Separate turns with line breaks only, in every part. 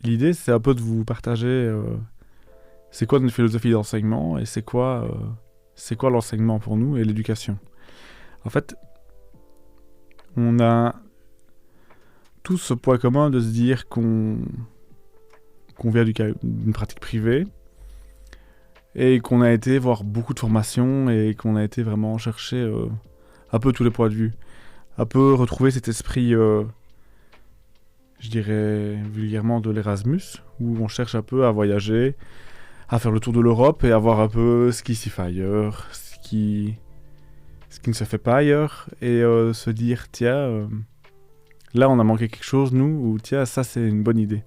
l'idée, c'est un peu de vous partager c'est quoi notre philosophie d'enseignement et c'est quoi l'enseignement pour nous et l'éducation. En fait, on a tous ce point commun de se dire qu'on vient d'une pratique privée et qu'on a été voir beaucoup de formations et qu'on a été vraiment chercher un peu tous les points de vue. Un peu retrouver cet esprit, je dirais vulgairement, de l'Erasmus, où on cherche un peu à voyager, à faire le tour de l'Europe et à voir un peu ce qui s'y fait ailleurs, ce qui ne se fait pas ailleurs, et se dire, tiens, là on a manqué quelque chose, nous, ou tiens, ça c'est une bonne idée.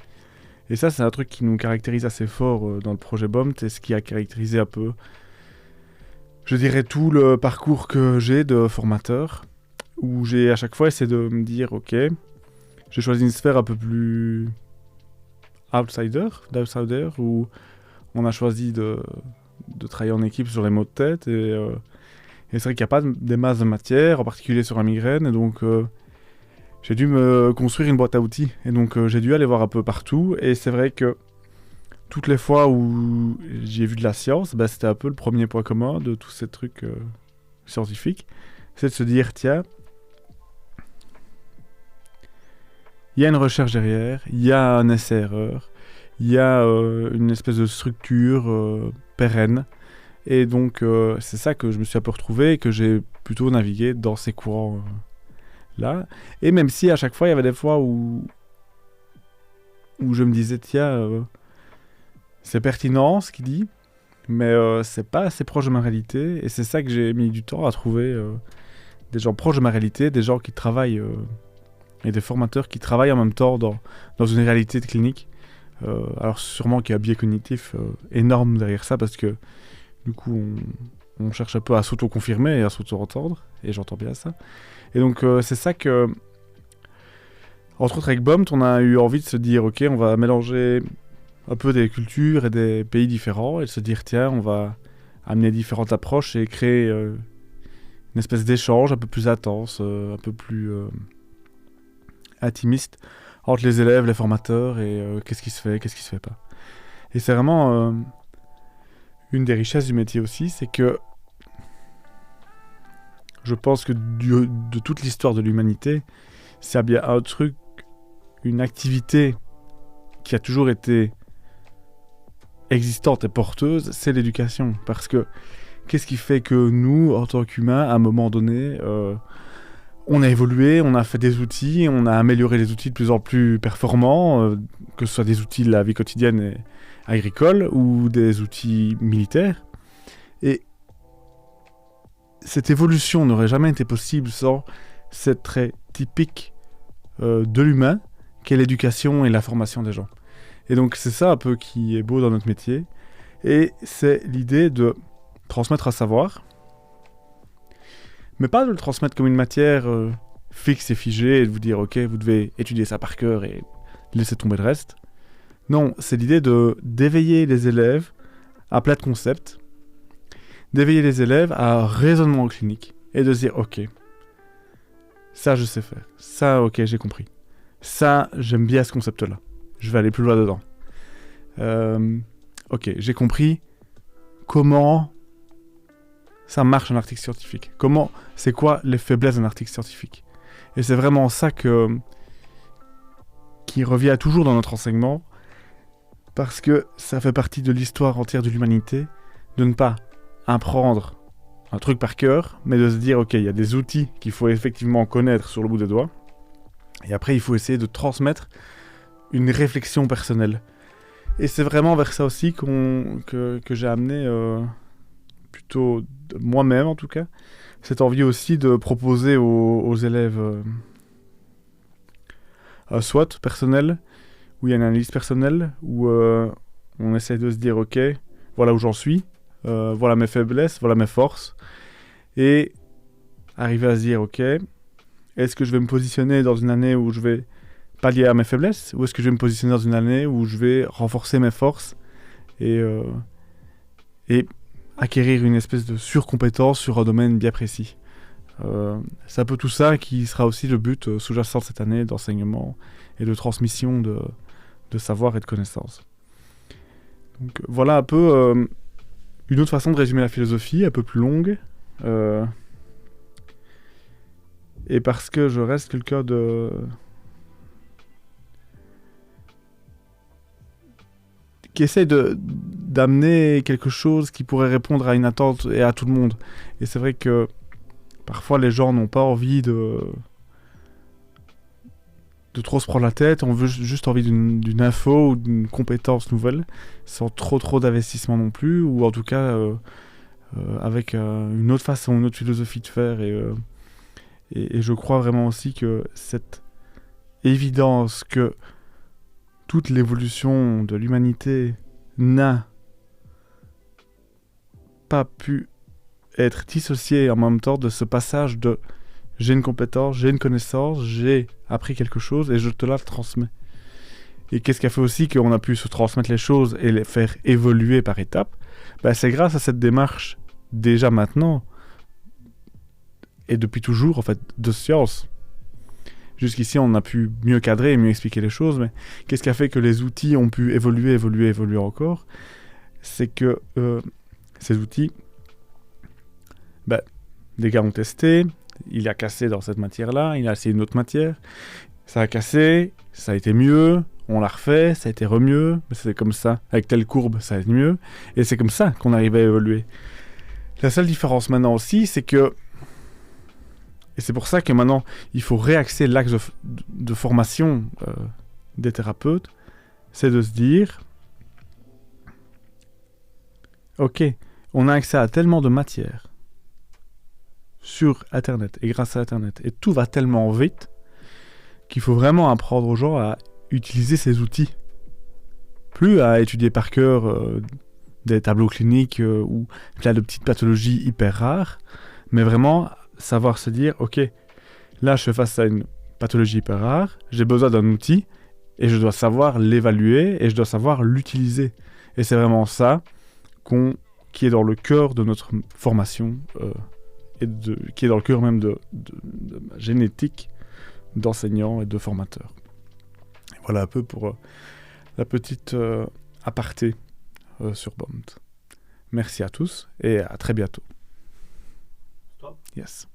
Et ça, c'est un truc qui nous caractérise assez fort dans le projet BOMT, et ce qui a caractérisé un peu, je dirais, tout le parcours que j'ai de formateur, où j'ai à chaque fois essayé de me dire, ok, j'ai choisi une sphère un peu plus d'outsider, où on a choisi de travailler en équipe sur les maux de tête, et c'est vrai qu'il n'y a pas des masses de matière, en particulier sur la migraine, et donc j'ai dû me construire une boîte à outils, et donc j'ai dû aller voir un peu partout, et c'est vrai que toutes les fois où j'ai vu de la science, bah, c'était un peu le premier point commun de tous ces trucs scientifiques, c'est de se dire, tiens, il y a une recherche derrière, il y a un essai-erreur, il y a une espèce de structure pérenne, et donc c'est ça que je me suis un peu retrouvé et que j'ai plutôt navigué dans ces courants là. Et même si à chaque fois il y avait des fois où je me disais tiens c'est pertinent ce qu'il dit, mais c'est pas assez proche de ma réalité, et c'est ça que j'ai mis du temps à trouver des gens proches de ma réalité, des gens qui travaillent et des formateurs qui travaillent en même temps dans une réalité de clinique. Alors sûrement qu'il y a un biais cognitif énorme derrière ça, parce que du coup on cherche un peu à s'auto-confirmer et à s'auto-entendre, et j'entends bien ça. Et donc c'est ça que, entre autres avec BOMT, on a eu envie de se dire ok, on va mélanger un peu des cultures et des pays différents, et de se dire tiens, on va amener différentes approches et créer une espèce d'échange un peu plus intense, un peu plus intimiste entre les élèves, les formateurs, et qu'est-ce qui se fait, qu'est-ce qui se fait pas. Et c'est vraiment une des richesses du métier aussi, c'est que je pense que de toute l'histoire de l'humanité, s'il y a bien un truc, une activité qui a toujours été existante et porteuse, c'est l'éducation. Parce que qu'est-ce qui fait que nous, en tant qu'humains, à un moment donné, on a évolué, on a fait des outils, on a amélioré les outils de plus en plus performants, que ce soit des outils de la vie quotidienne et agricole ou des outils militaires. Et cette évolution n'aurait jamais été possible sans cette trait typique de l'humain qu'est l'éducation et la formation des gens. Et donc c'est ça un peu qui est beau dans notre métier, et c'est l'idée de transmettre un savoir, mais pas de le transmettre comme une matière fixe et figée et de vous dire ok, vous devez étudier ça par cœur et laisser tomber le reste. Non, c'est l'idée d'éveiller les élèves à plein de concepts, d'éveiller les élèves à un raisonnement clinique et de se dire ok, ça je sais faire, ça ok, j'ai compris, ça j'aime bien ce concept-là, je vais aller plus loin dedans. Ok, j'ai compris comment ça marche un article scientifique, c'est quoi les faiblesses d'un article scientifique. Et c'est vraiment ça qui revient toujours dans notre enseignement, parce que ça fait partie de l'histoire entière de l'humanité, de ne pas apprendre un truc par cœur, mais de se dire ok, il y a des outils qu'il faut effectivement connaître sur le bout des doigts, et après il faut essayer de transmettre une réflexion personnelle. Et c'est vraiment vers ça aussi que j'ai amené, plutôt moi-même en tout cas, cette envie aussi de proposer aux élèves un SWOT personnel, où il y a une analyse personnelle, où on essaie de se dire ok, voilà où j'en suis, voilà mes faiblesses, voilà mes forces, et arriver à se dire ok, est-ce que je vais me positionner dans une année où je vais pallier à mes faiblesses, ou est-ce que je vais me positionner dans une année où je vais renforcer mes forces et acquérir une espèce de surcompétence sur un domaine bien précis. C'est un peu tout ça qui sera aussi le but sous-jacent de cette année d'enseignement et de transmission de de savoir et de connaissances. Donc voilà un peu une autre façon de résumer la philosophie, un peu plus longue. Et parce que je reste quelqu'un qui essaie d'amener quelque chose qui pourrait répondre à une attente et à tout le monde. Et c'est vrai que parfois les gens n'ont pas envie de trop se prendre la tête, on veut juste envie d'une info ou d'une compétence nouvelle, sans trop d'investissement non plus, ou en tout cas avec une autre façon, une autre philosophie de faire. Et je crois vraiment aussi que cette évidence que toute l'évolution de l'humanité n'a pas pu être dissociée en même temps de ce passage de j'ai une compétence, j'ai une connaissance, j'ai appris quelque chose et je te la transmets. Et qu'est-ce qui a fait aussi qu'on a pu se transmettre les choses et les faire évoluer par étapes? C'est grâce à cette démarche, déjà maintenant, et depuis toujours, en fait, de science. Jusqu'ici, on a pu mieux cadrer et mieux expliquer les choses, mais qu'est-ce qui a fait que les outils ont pu évoluer encore? C'est que ces outils, des gars ont testé, il a cassé dans cette matière-là, il a essayé une autre matière, ça a cassé, ça a été mieux, on l'a refait, ça a été mieux, mais c'est comme ça, avec telle courbe, ça a été mieux, et c'est comme ça qu'on arrive à évoluer. La seule différence maintenant aussi, c'est que, et c'est pour ça que maintenant, il faut réaxer l'axe de formation des thérapeutes, c'est de se dire, ok, on a accès à tellement de matière, sur Internet et grâce à Internet. Et tout va tellement vite qu'il faut vraiment apprendre aux gens à utiliser ces outils. Plus à étudier par cœur des tableaux cliniques ou plein de petites pathologies hyper rares, mais vraiment savoir se dire, ok, là je fais face à une pathologie hyper rare, j'ai besoin d'un outil et je dois savoir l'évaluer et je dois savoir l'utiliser. Et c'est vraiment ça qui est dans le cœur de notre formation qui est dans le cœur même de ma génétique d'enseignants et de formateurs. Et voilà un peu pour la petite aparté sur Bond. Merci à tous et à très bientôt. Stop. Yes.